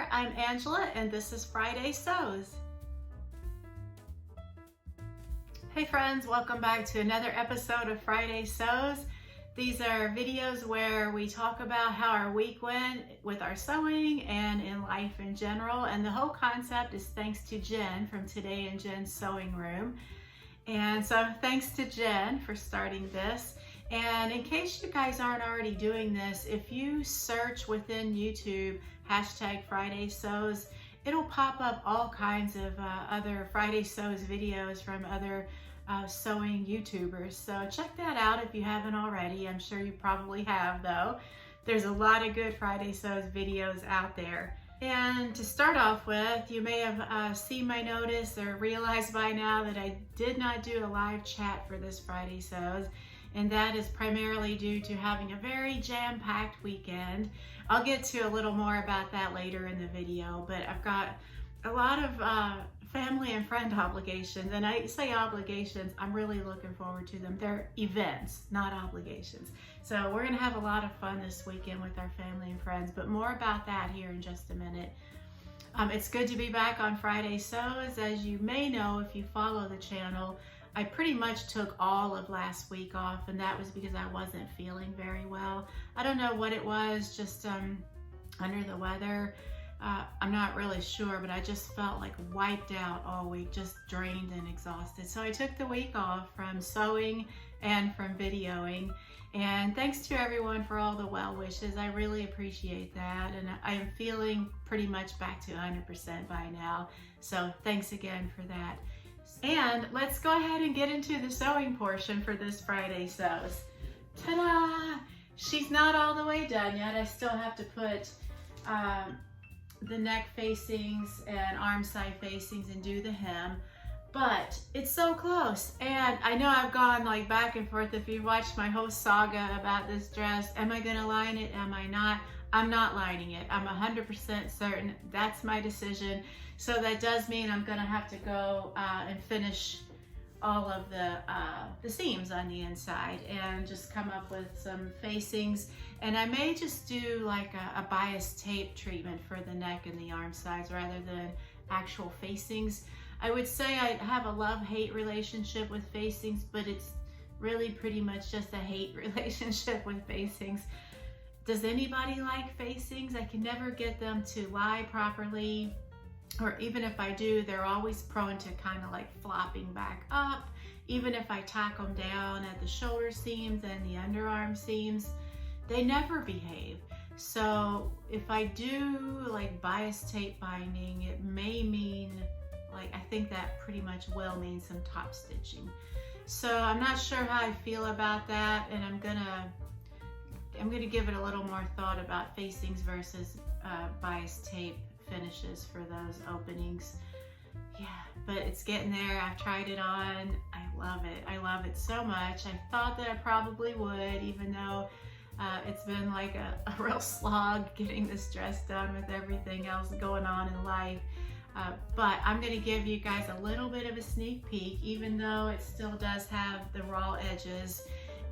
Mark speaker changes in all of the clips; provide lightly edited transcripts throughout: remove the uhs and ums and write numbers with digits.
Speaker 1: there, I'm Angela and this is Friday Sews. Hey friends, welcome back to another episode of Friday Sews. These are videos where we talk about how our week went with our sewing and in life in general, and the whole concept is thanks to Jen from Today in Jen's Sewing Room. And so thanks to Jen for starting this. And in case you guys aren't already doing this, if you search within YouTube hashtag Friday Sews, it'll pop up all kinds of other Friday Sews videos from other sewing YouTubers. So check that out if you haven't already. I'm sure you probably have though. There's a lot of good Friday Sews videos out there. And to start off with, you may have seen my notice or realized by now that I did not do a live chat for this Friday Sews, and that is primarily due to having a very jam-packed weekend. I'll get to a little more about that later in the video, but I've got a lot of family and friend obligations, and I say obligations, I'm really looking forward to them. They're events, not obligations. So we're gonna have a lot of fun this weekend with our family and friends, but more about that here in just a minute. It's good to be back on Friday Sews. As you may know, if you follow the channel, I pretty much took all of last week off, and that was because I wasn't feeling very well. I don't know what it was, just under the weather. I'm not really sure, but I just felt like wiped out all week, just drained and exhausted. So I took the week off from sewing and from videoing. And thanks to everyone for all the well wishes. I really appreciate that. And I am feeling pretty much back to 100% by now. So thanks again for that. And let's go ahead and get into the sewing portion for this Friday Sews. Ta-da! She's not all the way done yet. I still have to put the neck facings and arm side facings and do the hem, but it's so close. And I know I've gone like back and forth. If you've watched my whole saga about this dress, am I gonna line it, am I not? I'm not lining it. I'm 100% certain. That's my decision. So that does mean I'm gonna have to go and finish all of the seams on the inside and just come up with some facings. And I may just do like a bias tape treatment for the neck and the arm sides rather than actual facings. I would say I have a love-hate relationship with facings, but it's really pretty much just a hate relationship with facings. Does anybody like facings? I can never get them to lie properly. Or even if I do, they're always prone to kind of like flopping back up. Even if I tack them down at the shoulder seams and the underarm seams, they never behave. So if I do like bias tape binding, it may mean, like, I think that pretty much will mean some top stitching. So I'm not sure how I feel about that, and I'm gonna give it a little more thought about facings versus bias tape finishes for those openings. Yeah, but it's getting there. I've tried it on. I love it. I love it so much. I thought that I probably would, even though it's been like a real slog getting this dress done with everything else going on in life. But I'm going to give you guys a little bit of a sneak peek, even though it still does have the raw edges.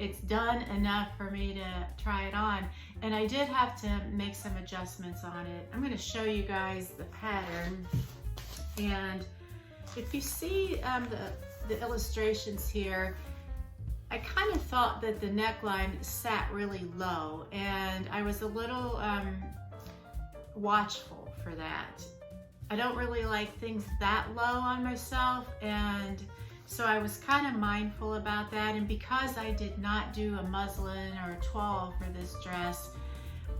Speaker 1: It's done enough for me to try it on, and I did have to make some adjustments on it. I'm going to show you guys the pattern, and if you see the illustrations here, I kind of thought that the neckline sat really low, and I was a little watchful for that. I don't really like things that low on myself, and so I was kind of mindful about that. And because I did not do a muslin or a toile for this dress,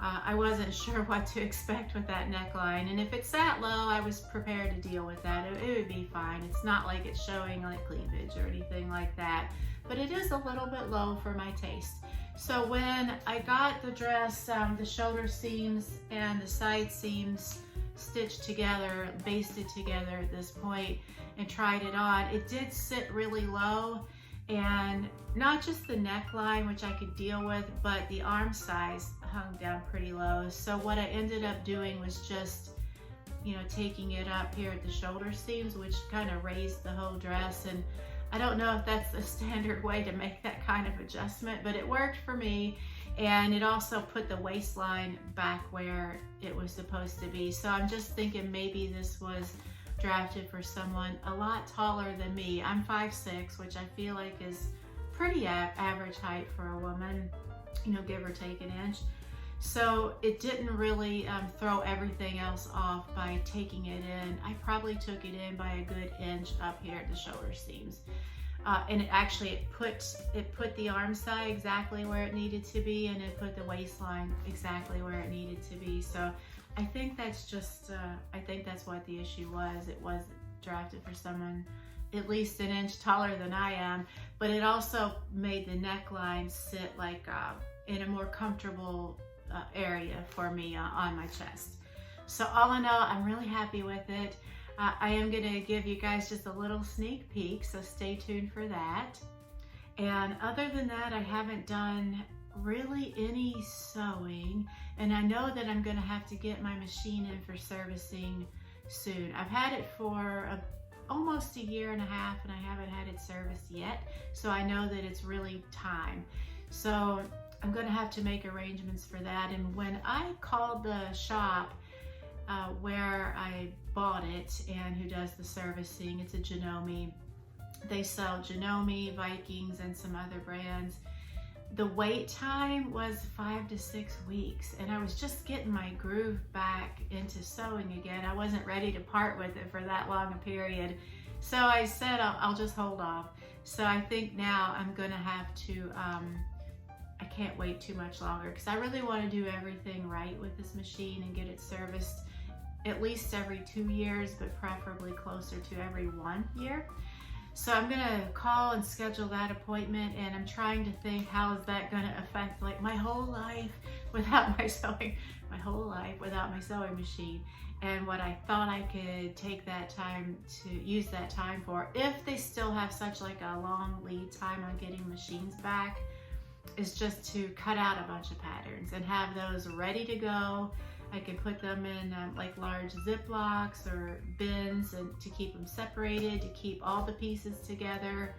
Speaker 1: I wasn't sure what to expect with that neckline. And if it sat low, I was prepared to deal with that. It would be fine. It's not like it's showing like cleavage or anything like that, but it is a little bit low for my taste. So when I got the dress, the shoulder seams and the side seams stitched together, basted together at this point, and tried it on, it did sit really low, and not just the neckline, which I could deal with, but the arm size hung down pretty low. So what I ended up doing was just, you know, taking it up here at the shoulder seams, which kind of raised the whole dress. And I don't know if that's the standard way to make that kind of adjustment, but it worked for me. And it also put the waistline back where it was supposed to be. So I'm just thinking maybe this was drafted for someone a lot taller than me. I'm 5'6", which I feel like is pretty average height for a woman, you know, give or take an inch. So it didn't really throw everything else off by taking it in. I probably took it in by a good inch up here at the shoulder seams. And it put the arm side exactly where it needed to be, and it put the waistline exactly where it needed to be. So I think that's just, I think that's what the issue was. It was drafted for someone at least an inch taller than I am, but it also made the neckline sit like in a more comfortable area for me on my chest. So all in all, I'm really happy with it. I am going to give you guys just a little sneak peek, so stay tuned for that. And other than that, I haven't done really any sewing, and I know that I'm going to have to get my machine in for servicing soon. I've had it for almost a year and a half, and I haven't had it serviced yet, so I know that it's really time. So I'm going to have to make arrangements for that. And when I called the shop where I bought it and who does the servicing, it's a Janome. They sell Janome, Vikings, and some other brands. The wait time was 5 to 6 weeks, and I was just getting my groove back into sewing again. I wasn't ready to part with it for that long a period. So I said, I'll just hold off. So I think now I'm gonna have to, I can't wait too much longer, because I really want to do everything right with this machine and get it serviced at least every 2 years, but preferably closer to every 1 year. So I'm gonna call and schedule that appointment, and I'm trying to think, how is that gonna affect like my whole life without my sewing, machine, and what I thought I could take that time to use that time for, if they still have such like a long lead time on getting machines back, is just to cut out a bunch of patterns and have those ready to go. I can put them in like large Ziplocs or bins, and to keep them separated, to keep all the pieces together.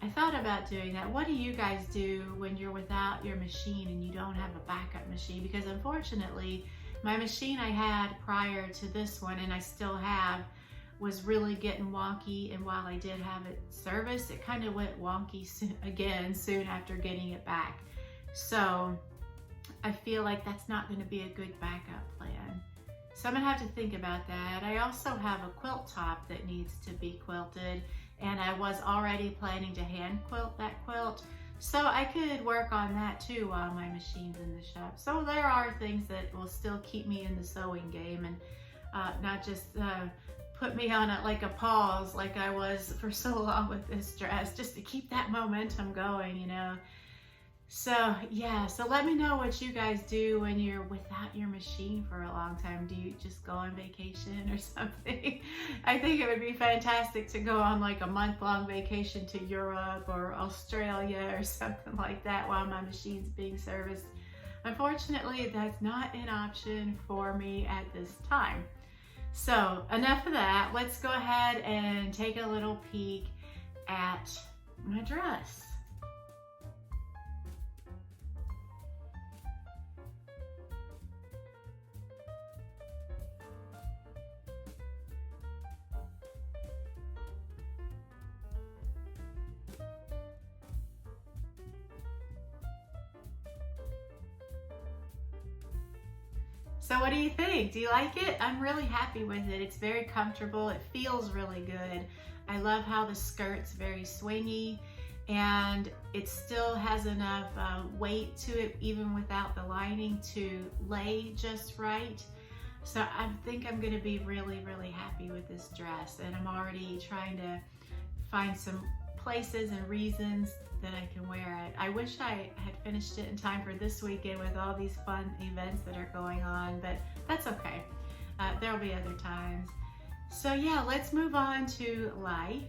Speaker 1: I thought about doing that. What do you guys do when you're without your machine and you don't have a backup machine? Because unfortunately, my machine I had prior to this one, and I still have, was really getting wonky, and while I did have it serviced, it kind of went wonky soon after getting it back. So I feel like that's not going to be a good backup plan. So I'm going to have to think about that. I also have a quilt top that needs to be quilted, and I was already planning to hand quilt that quilt. So I could work on that too while my machine's in the shop. So there are things that will still keep me in the sewing game, and not just put me on like a pause like I was for so long with this dress, just to keep that momentum going, you know. So yeah, so let me know what you guys do when you're without your machine for a long time. Do you just go on vacation or something? I think it would be fantastic to go on like a month-long vacation to Europe or Australia or something like that while my machine's being serviced. Unfortunately, that's not an option for me at this time. So enough of that. Let's go ahead and take a little peek at my dress. So what do you think? Do you like it? I'm really happy with it. It's very comfortable. It feels really good. I love how the skirt's very swingy, and it still has enough weight to it even without the lining to lay just right. So I think I'm gonna be really, really happy with this dress, and I'm already trying to find some places and reasons that I can wear it. I wish I had finished it in time for this weekend with all these fun events that are going on, but that's okay. There'll be other times. So yeah, let's move on to life.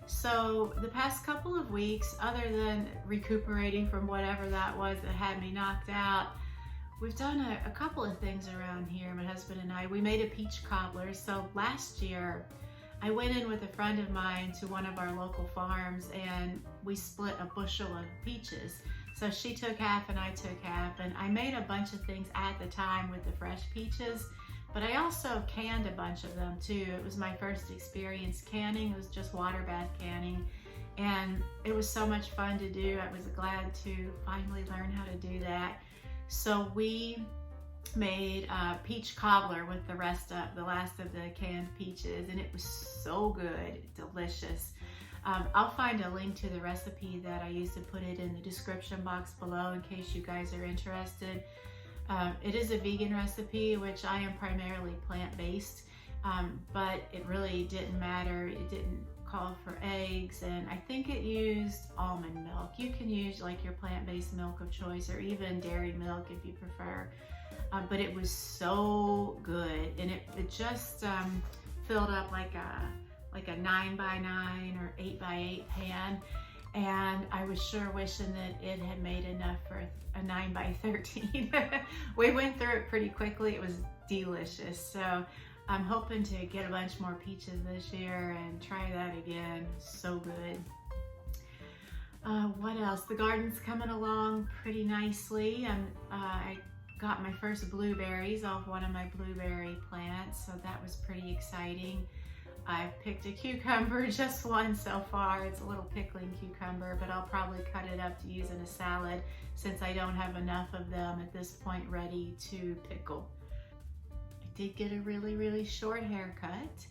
Speaker 1: So the past couple of weeks, other than recuperating from whatever that was that had me knocked out, we've done a couple of things around here, my husband and I. We made a peach cobbler. So last year, I went in with a friend of mine to one of our local farms, and we split a bushel of peaches. So she took half and I took half, and I made a bunch of things at the time with the fresh peaches, but I also canned a bunch of them too. It was my first experience canning. It was just water bath canning, and it was so much fun to do. I was glad to finally learn how to do that. So we made peach cobbler with the last of the canned peaches, and it was so good, delicious. I'll find a link to the recipe that I used to put it in the description box below in case you guys are interested. It is a vegan recipe, which I am primarily plant-based, but it really didn't matter. It didn't call for eggs, and I think it used almond milk. You can use like your plant-based milk of choice, or even dairy milk if you prefer. But it was so good, and it just filled up like a 9x9 or 8x8 pan, and I was sure wishing that it had made enough for a 9x13. We went through it pretty quickly. It was delicious. So I'm hoping to get a bunch more peaches this year and try that again. So good. What else? The garden's coming along pretty nicely. I got my first blueberries off one of my blueberry plants, so that was pretty exciting. I've picked a cucumber, just one so far. It's a little pickling cucumber, but I'll probably cut it up to use in a salad since I don't have enough of them at this point ready to pickle. I did get a really short haircut,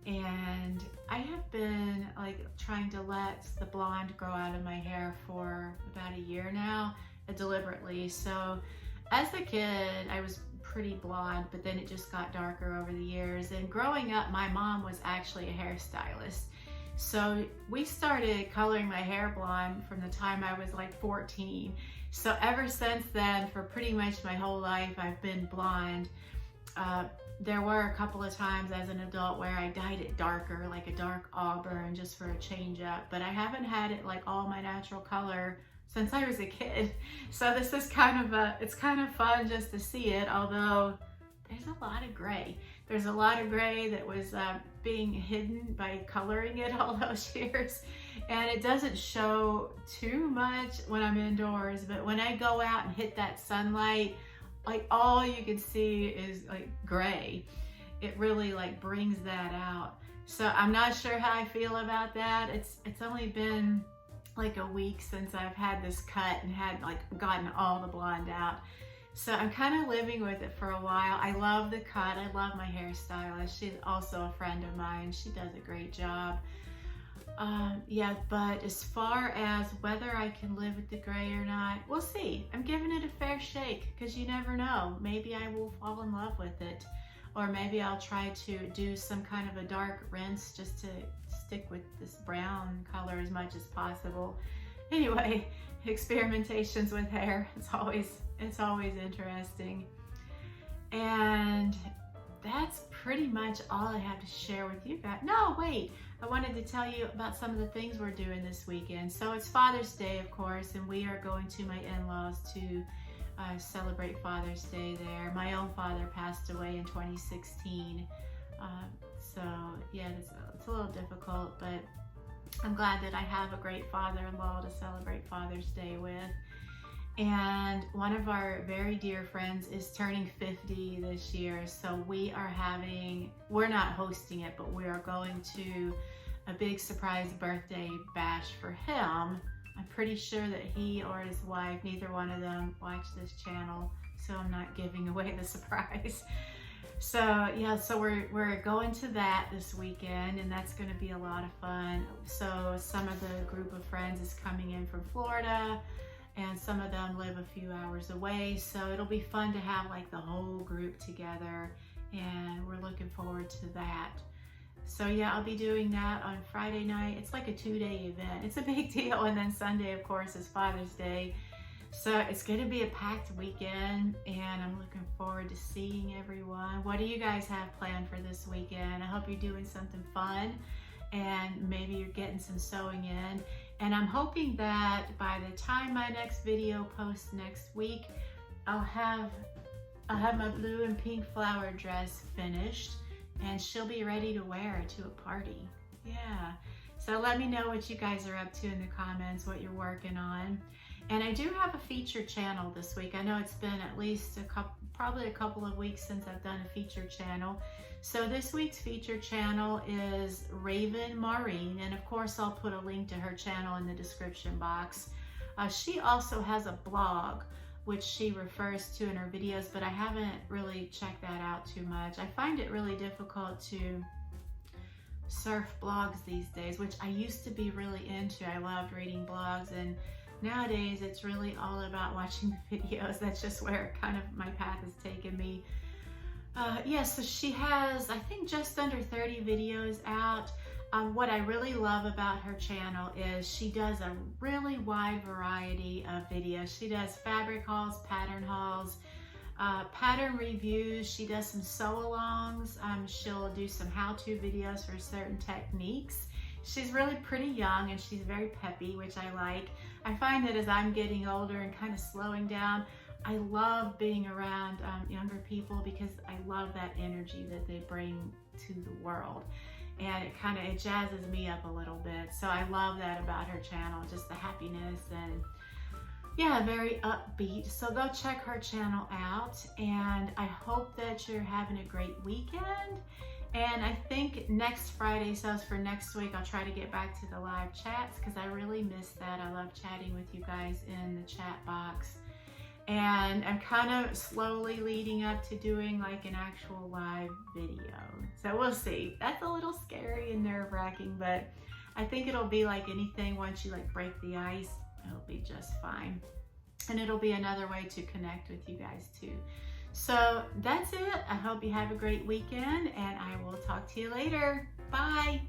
Speaker 1: and I have been like trying to let the blonde grow out of my hair for about a year now, deliberately. So as a kid, I was pretty blonde, but then it just got darker over the years. And growing up, my mom was actually a hairstylist. So we started coloring my hair blonde from the time I was like 14. So ever since then, for pretty much my whole life, I've been blonde. There were a couple of times as an adult where I dyed it darker, like a dark auburn, just for a change up, but I haven't had it like all my natural color since I was a kid. So this is it's kind of fun just to see it, although there's a lot of gray. There's a lot of gray that was being hidden by coloring it all those years. And it doesn't show too much when I'm indoors, but when I go out and hit that sunlight, like all you can see is like gray. It really like brings that out. So I'm not sure how I feel about that. It's only been like a week since I've had this cut and had like gotten all the blonde out. So I'm kind of living with it for a while. I love the cut. I love my hairstylist. She's also a friend of mine. She does a great job. Yeah, but as far as whether I can live with the gray or not, we'll see. I'm giving it a fair shake because you never know. Maybe I will fall in love with it. Or maybe I'll try to do some kind of a dark rinse just to stick with this brown color as much as possible. Anyway, experimentations with hair, it's always interesting. And that's pretty much all I have to share with you guys. No, wait, I wanted to tell you about some of the things we're doing this weekend. So it's Father's Day, of course, and we are going to my in-laws to celebrate Father's Day there. My own father passed away in 2016. So yeah, it's a little difficult, but I'm glad that I have a great father-in-law to celebrate Father's Day with. And one of our very dear friends is turning 50 this year, so we're not hosting it, but we are going to a big surprise birthday bash for him. I'm pretty sure that he or his wife, neither one of them, watch this channel, so I'm not giving away the surprise. So yeah, so we're going to that this weekend, and that's going to be a lot of fun. So some of the group of friends is coming in from Florida, and some of them live a few hours away. So it'll be fun to have like the whole group together, and we're looking forward to that. So yeah, I'll be doing that on Friday night. It's like a 2-day event. It's a big deal. And then Sunday, of course, is Father's Day. So it's going to be a packed weekend, and I'm looking forward to seeing everyone. What do you guys have planned for this weekend? I hope you're doing something fun, and maybe you're getting some sewing in. And I'm hoping that by the time my next video posts next week, I'll have my blue and pink flower dress finished, and she'll be ready to wear to a party. Yeah. So let me know what you guys are up to in the comments, what you're working on. And I do have a featured channel this week. I know it's been at least probably a couple of weeks since I've done a featured channel. So this week's featured channel is Raven Maureen, and of course I'll put a link to her channel in the description box. She also has a blog which she refers to in her videos, but I haven't really checked that out too much. I find it really difficult to surf blogs these days, which I used to be really into. I loved reading blogs, and nowadays it's really all about watching the videos. That's just where kind of my path has taken me. Yeah, so she has, I think, just under 30 videos out. What I really love about her channel is she does a really wide variety of videos. She does fabric hauls, pattern hauls, pattern reviews. She does some sew-alongs. She'll do some how-to videos for certain techniques. She's really pretty young and she's very peppy, which I like. I find that as I'm getting older and kind of slowing down, I love being around younger people because I love that energy that they bring to the world. And it jazzes me up a little bit. So I love that about her channel, just the happiness and yeah, very upbeat. So go check her channel out, and I hope that you're having a great weekend. And I think next Friday, so for next week, I'll try to get back to the live chats because I really miss that. I love chatting with you guys in the chat box. And I'm kind of slowly leading up to doing like an actual live video. So we'll see. That's a little scary and nerve-wracking, but I think it'll be like anything. Once you like break the ice, it'll be just fine. And it'll be another way to connect with you guys too. So that's it. I hope you have a great weekend, and I will talk to you later. Bye.